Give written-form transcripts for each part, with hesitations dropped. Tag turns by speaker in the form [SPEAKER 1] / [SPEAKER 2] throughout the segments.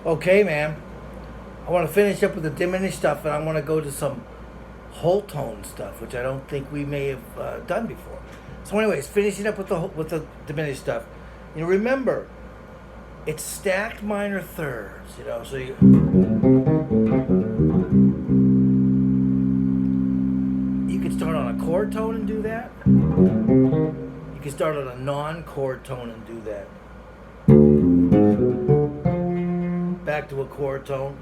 [SPEAKER 1] Okay, man. I want to finish up with the diminished stuff, and I want to go to some whole tone stuff, which I don't think we may have done before. So, anyways, finishing up with the diminished stuff. Remember, it's stacked minor thirds. So you can start on a chord tone and do that. You can start on a non-chord tone and do that. Back to a chord tone,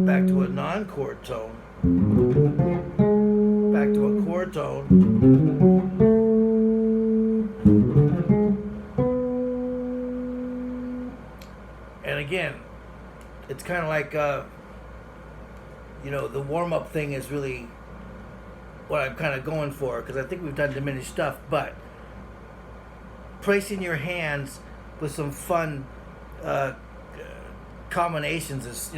[SPEAKER 1] back to a non-chord tone, back to a chord tone, and again, it's kind of like, the warm-up thing is really what I'm kind of going for, because I think we've done diminished stuff, but placing your hands with some fun combinations is,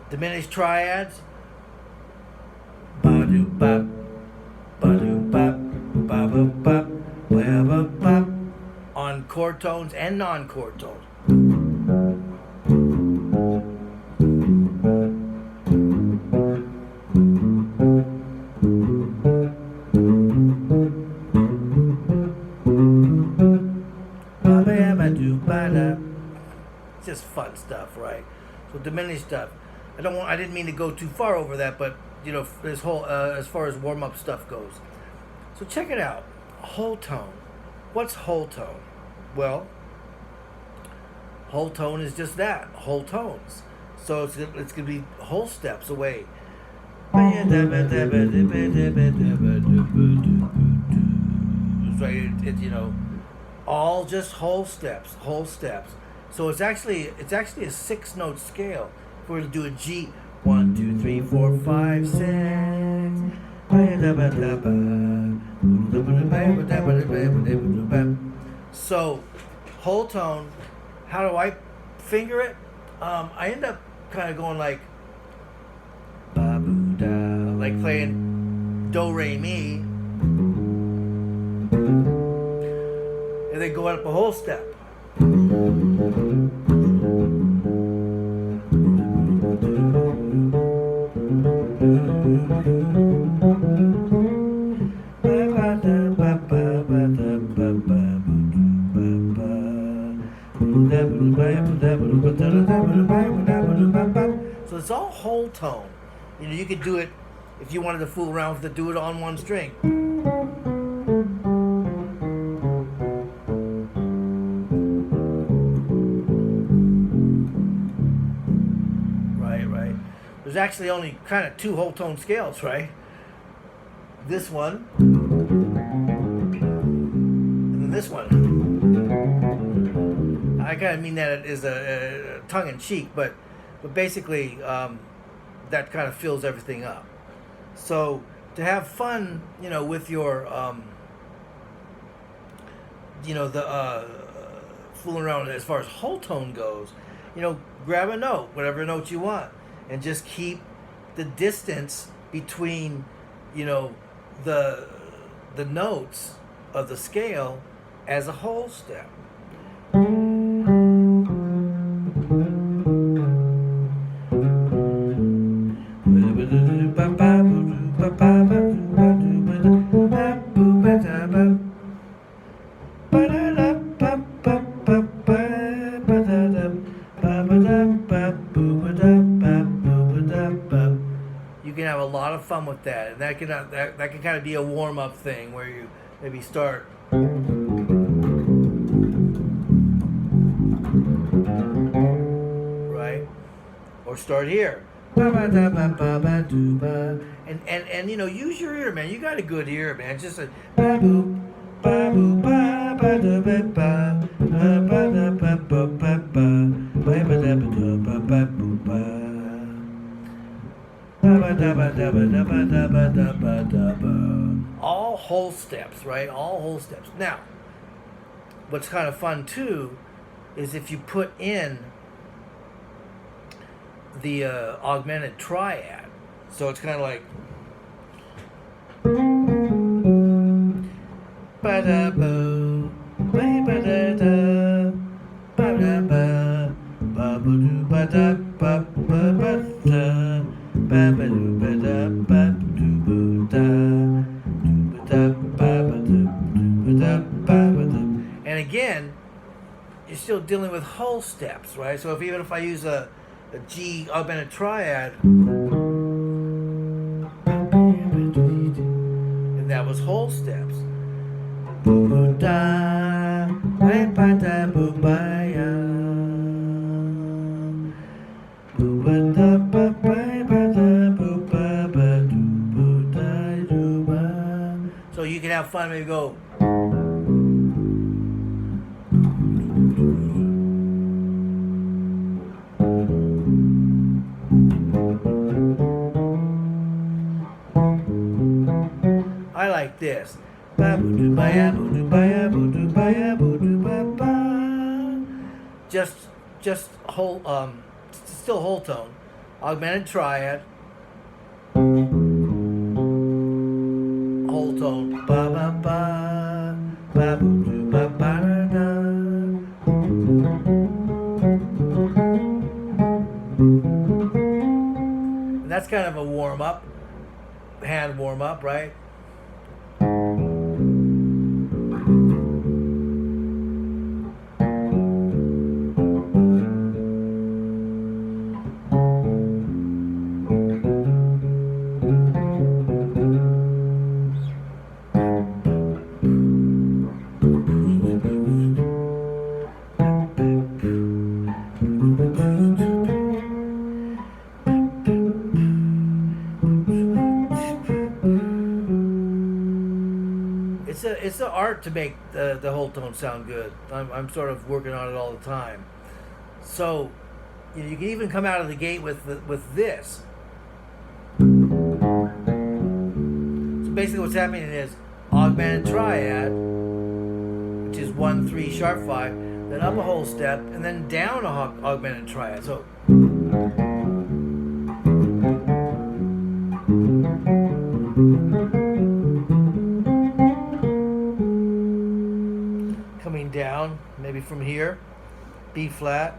[SPEAKER 1] diminished triads, on chord tones and non-chord tones. It's just fun stuff, right? So diminished stuff. I didn't mean to go too far over that, but this whole as far as warm-up stuff goes. So check it out. Whole tone. What's whole tone? Well, whole tone is just that, whole tones. So it's going to be whole steps away. It's all just whole steps. So it's actually a 6-note scale. If we're to do a G, 1, 2, 3, 4, 5, 6. So, whole tone, how do I finger it? I end up kind of going like playing do, re, mi, and then going up a whole step. So it's all whole tone. You could do it if you wanted to fool around with it, do it on one string. Right. There's actually only kind of 2 whole tone scales, right? This one and then this one. I kind of mean that as a tongue-in-cheek, but basically that kind of fills everything up. So to have fun, with your, fooling around as far as whole tone goes, grab a note, whatever note you want, and just keep the distance between, the notes of the scale as a whole step. You can have a lot of fun with that, and that can kind of be a warm-up thing where you maybe start right, or start here, and use your ear, man. You got a good ear, man. Just a all whole steps, right? All whole steps. Now, what's kind of fun too is if you put in the augmented triad. So it's kind of like ba-da-boo, ba-ba-da-da, ba-da-ba, ba-ba-doo, ba-da-ba-ba-ba-da, ba-ba-doo, ba-da-ba-doo-boo-da, doo-ba-da-ba-ba-doo, doo-ba-da-ba-ba-doo. And again, you're still dealing with whole steps, right? So even if I use a G augmented triad, and that was whole steps. So you can have fun, maybe go. I like this. Just whole still whole tone. Augmented triad. Whole tone. Ba ba ba ba ba ba da. And that's kind of a warm up, hand warm up, right? It's an art to make the whole tone sound good. I'm sort of working on it all the time. So you can even come out of the gate with this. So basically what's happening is augmented triad, which is 1 3 sharp 5, then up a whole step, and then down a augmented triad. So coming down, maybe from here, B flat.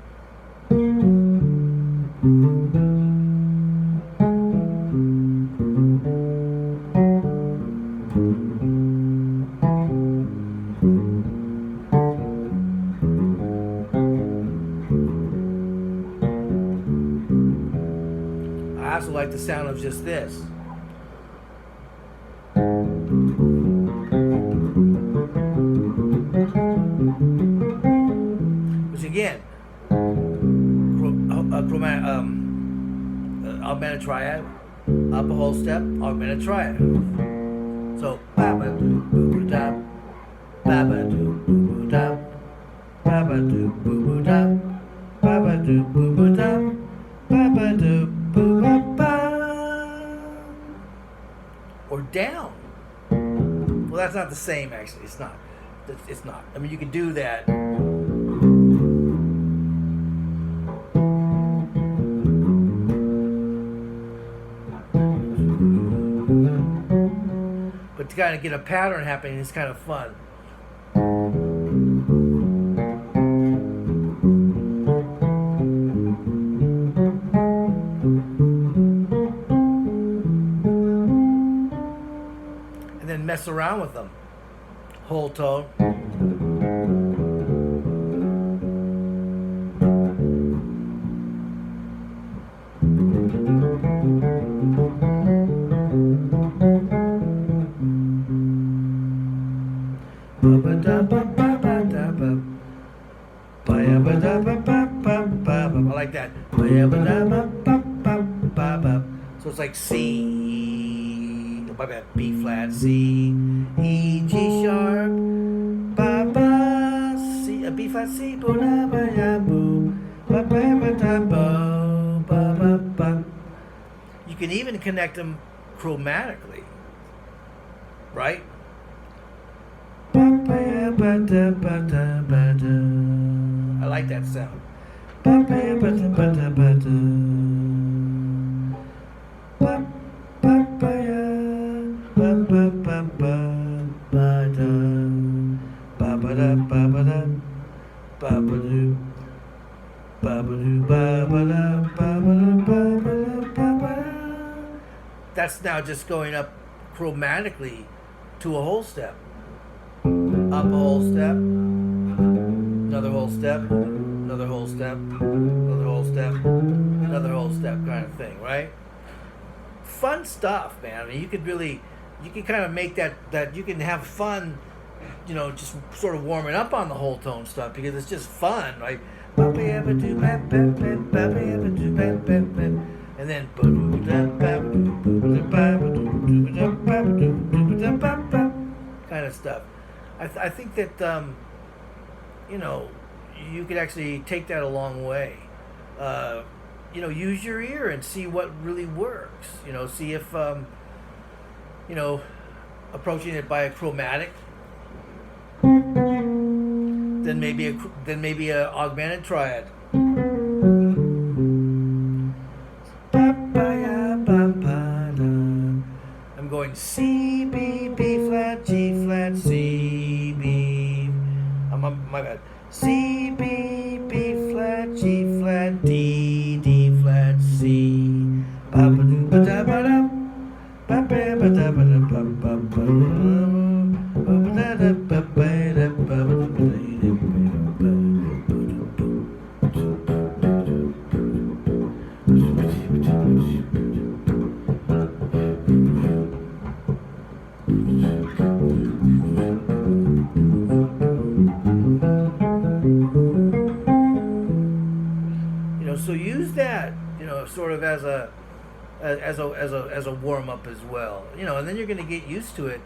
[SPEAKER 1] I also like the sound of just this. Which again, augmented triad, up a whole step, augmented triad. So ba-ba doo boo da, ba-ba doo boo da, ba-ba doo boo da, ba-ba doo boo da, ba-ba doo boo ba ba. Or down. Well, that's not the same actually. It's not. It's not. I mean, you can do that. But to kind of get a pattern happening is kind of fun. And then mess around with them. Whole tone. I like that. So it's like C, B flat, C, E, G sharp, ba ba, C, B flat, C, bo da ba ya boo, ba ba ba da bo, ba ba ba. You can even connect them chromatically, right? I like that sound. That's now just going up chromatically to a whole step. Up a whole step, another whole step, another whole step, another whole step, another whole step kind of thing, right? Fun stuff, man. I mean, you can kind of make that you can have fun, just sort of warming up on the whole tone stuff because it's just fun, right? And then kind of stuff. I think that you could actually take that a long way. Use your ear and see what really works. See if approaching it by a chromatic, then maybe a augmented triad. I'm going C, B, B flat, G flat, C, B. My bad. C, B, B flat, G flat, D, D flat, C. So use that, sort of as a warm up as well, and then you're going to get used to it,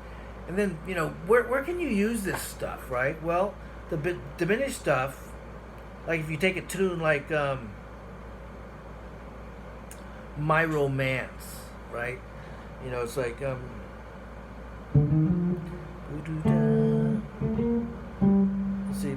[SPEAKER 1] and then where can you use this stuff, right? Well, the diminished stuff, like if you take a tune like My Romance, right? It's like let's see.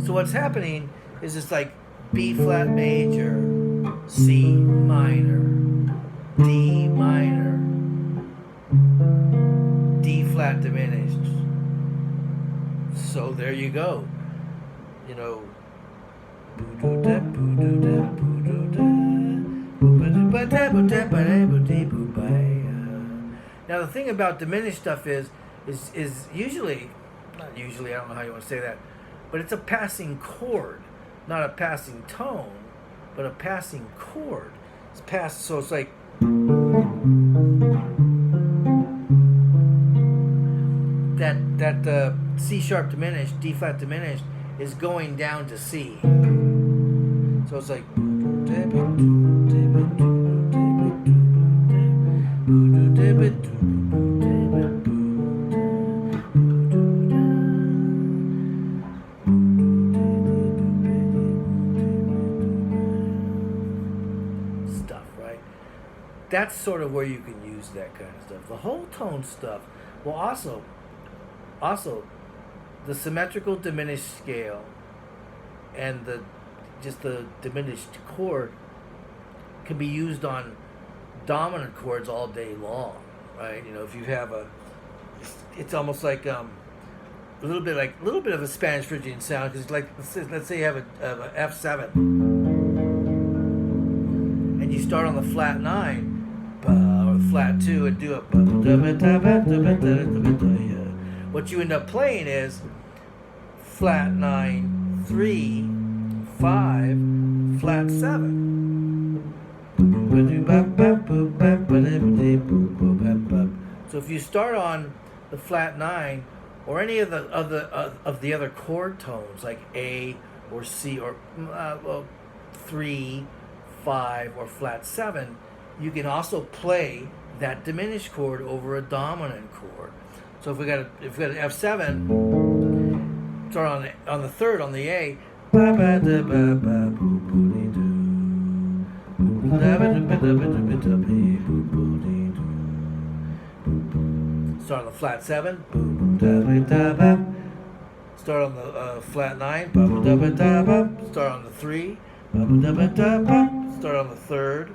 [SPEAKER 1] So what's happening is it's like B flat major, C minor, D minor, D flat diminished. So there you go. Now the thing about diminished stuff is usually, not usually, I don't know how you want to say that, but it's a passing chord, not a passing tone, but a passing chord. It's passed, so it's like that C sharp diminished, D flat diminished is going down to C. So it's like stuff, right? That's sort of where you can use that kind of stuff. The whole tone stuff. Well, also the symmetrical diminished scale and the diminished chord can be used on dominant chords all day long, right? If you have it's almost like a little bit of a Spanish Phrygian sound, because like let's say you have a F7 and you start on the flat 9 or flat 2 and do a what you end up playing is flat 9 3 5 flat 7. So if you start on the flat 9 or any of the other chord tones like A or C or 3, 5 or flat 7, you can also play that diminished chord over a dominant chord. So if we got an F7, start on the third on the A. Start on the flat 7. Start on the flat 9. Start on the 3. Start on the 3rd.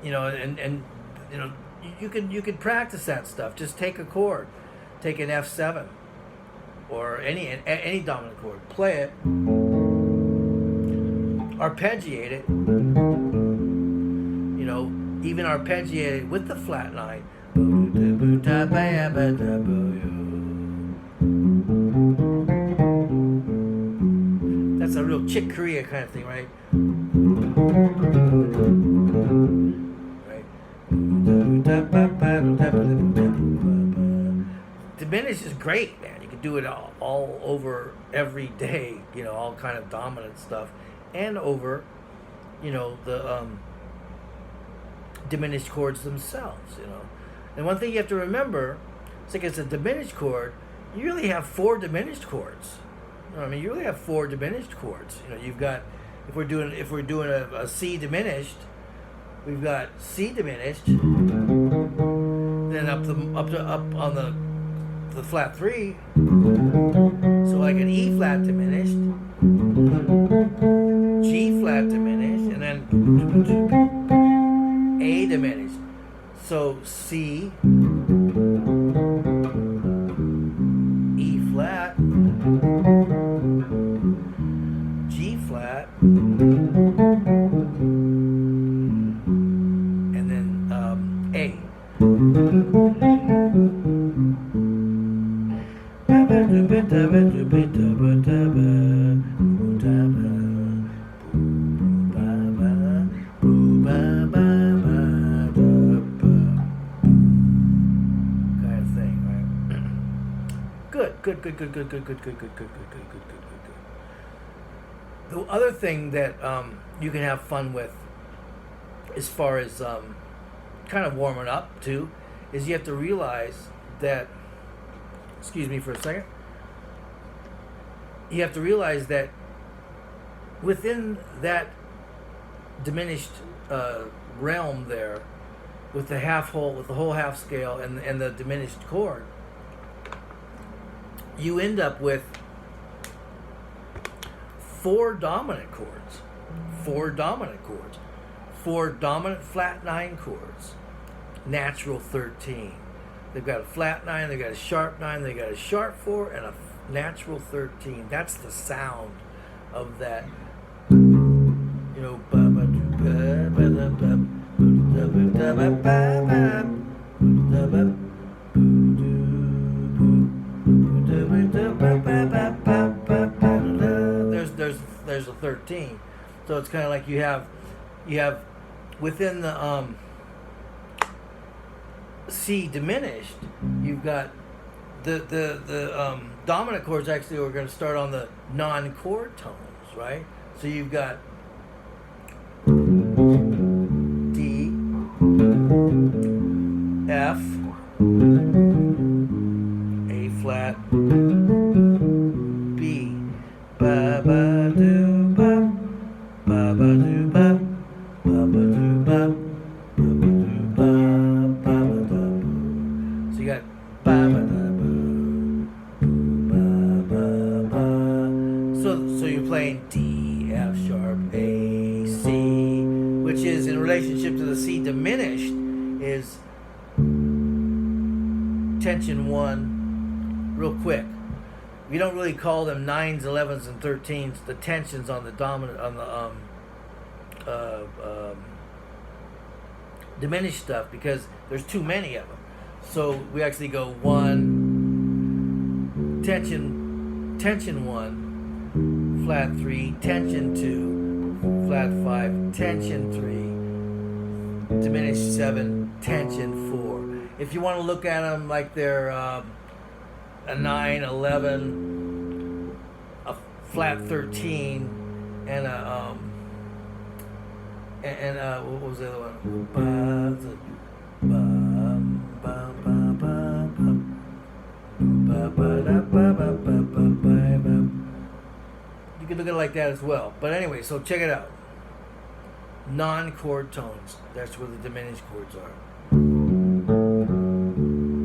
[SPEAKER 1] You know, and you know, you can practice that stuff. Just take a chord, take an F7 or any dominant chord, play it, arpeggiate it. You know, even arpeggiate it with the flat 9. That's a real Chick Corea kind of thing, right? Diminished is great, man. You can do it all over every day, you know, all kind of dominant stuff, and over, you know, the diminished chords themselves, you know. And one thing you have to remember, it's like it's a diminished chord, you really have 4 diminished chords. You know what I mean, you really have 4 diminished chords. You know, you've got, if we're doing a C diminished, we've got C diminished, then up on the flat 3, so like an E flat diminished, G flat diminished, and then A diminished. So C, E flat, G flat, and then A. Good. The other thing that you can have fun with, as far as kind of warming up too, is you have to realize that, excuse me for a second, you have to realize that within that diminished realm there, with the whole half scale and the diminished chord, you end up with 4 dominant chords, 4 dominant flat 9 chords, natural 13. They've got a flat 9, they've got a sharp 9, they've got a sharp 4, and a natural 13. That's the sound of that, you know, there's a 13. So it's kind of like you have within the C diminished, you've got the dominant chords. Actually, we're going to start on the non-chord tones, right? So you've got D, F, A flat, B, ba ba do ba, ba ba do ba, ba ba do ba, ba ba do ba, ba ba da. So you got ba ba da ba, ba ba. So you're playing D, F sharp, A, C, which is in relationship to the C diminished is tension 1, real quick. We don't really call them 9s, 11s, and 13s. The tensions on the dominant, on the diminished stuff, because there's too many of them. So we actually go 1, tension 1, flat 3, tension 2, flat 5, tension 3, diminished 7, tension 4. If you want to look at them like they're a 9, 11, a flat 13, and a what was the other one? You You can look at it like that as well. But anyway, so check it out. Non-chord tones. That's where the diminished chords are.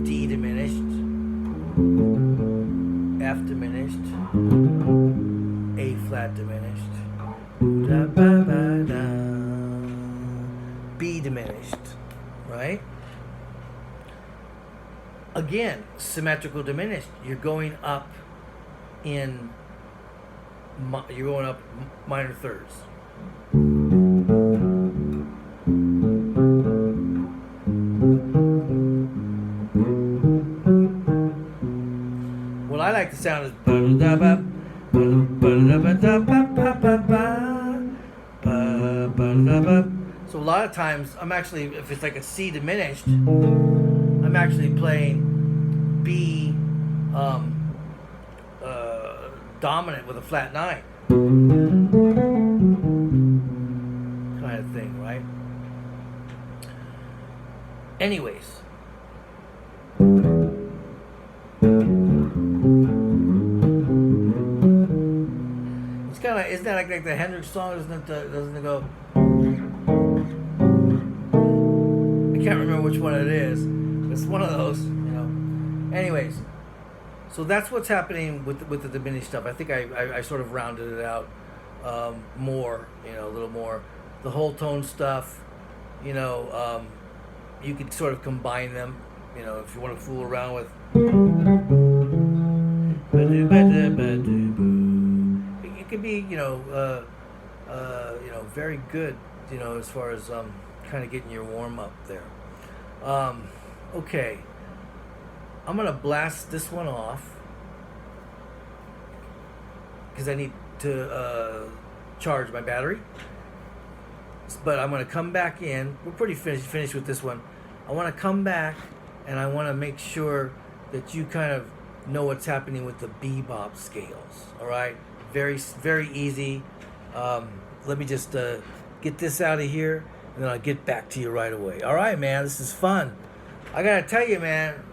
[SPEAKER 1] D diminished, F diminished, A flat diminished, da, ba, ba, da. B diminished, right? Again, symmetrical diminished. You're going up in, you're going up minor thirds. What I like the sound is so a lot of times I'm actually, if it's like a C diminished, I'm actually playing B dominant with a flat 9 kind of thing, right? Anyways, it's kind of, isn't that like the Hendrix song? Doesn't it go? I can't remember which one it is. It's one of those, you know. Anyways, so that's what's happening with the diminished stuff. I think I sort of rounded it out more, you know, a little more. The whole tone stuff, you know, you could sort of combine them, you know, if you want to fool around with. It could be, you know, very good, you know, as far as kind of getting your warm up there. Okay, I'm gonna blast this one off because I need to charge my battery. But I'm gonna come back in. We're pretty finished with this one. I want to come back and I want to make sure that you kind of know what's happening with the bebop scales. All right, very easy. Let me just get this out of here, and then I'll get back to you right away. All right, man, this is fun. I gotta tell you, man,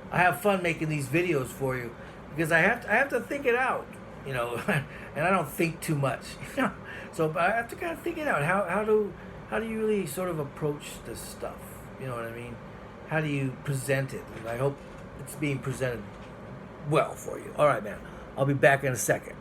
[SPEAKER 1] I have fun making these videos for you because I have to think it out, you know, and I don't think too much, you know. So I have to kind of think it out. How do you really sort of approach this stuff? You know what I mean? How do you present it? And I hope it's being presented well for you. All right, man. I'll be back in a second.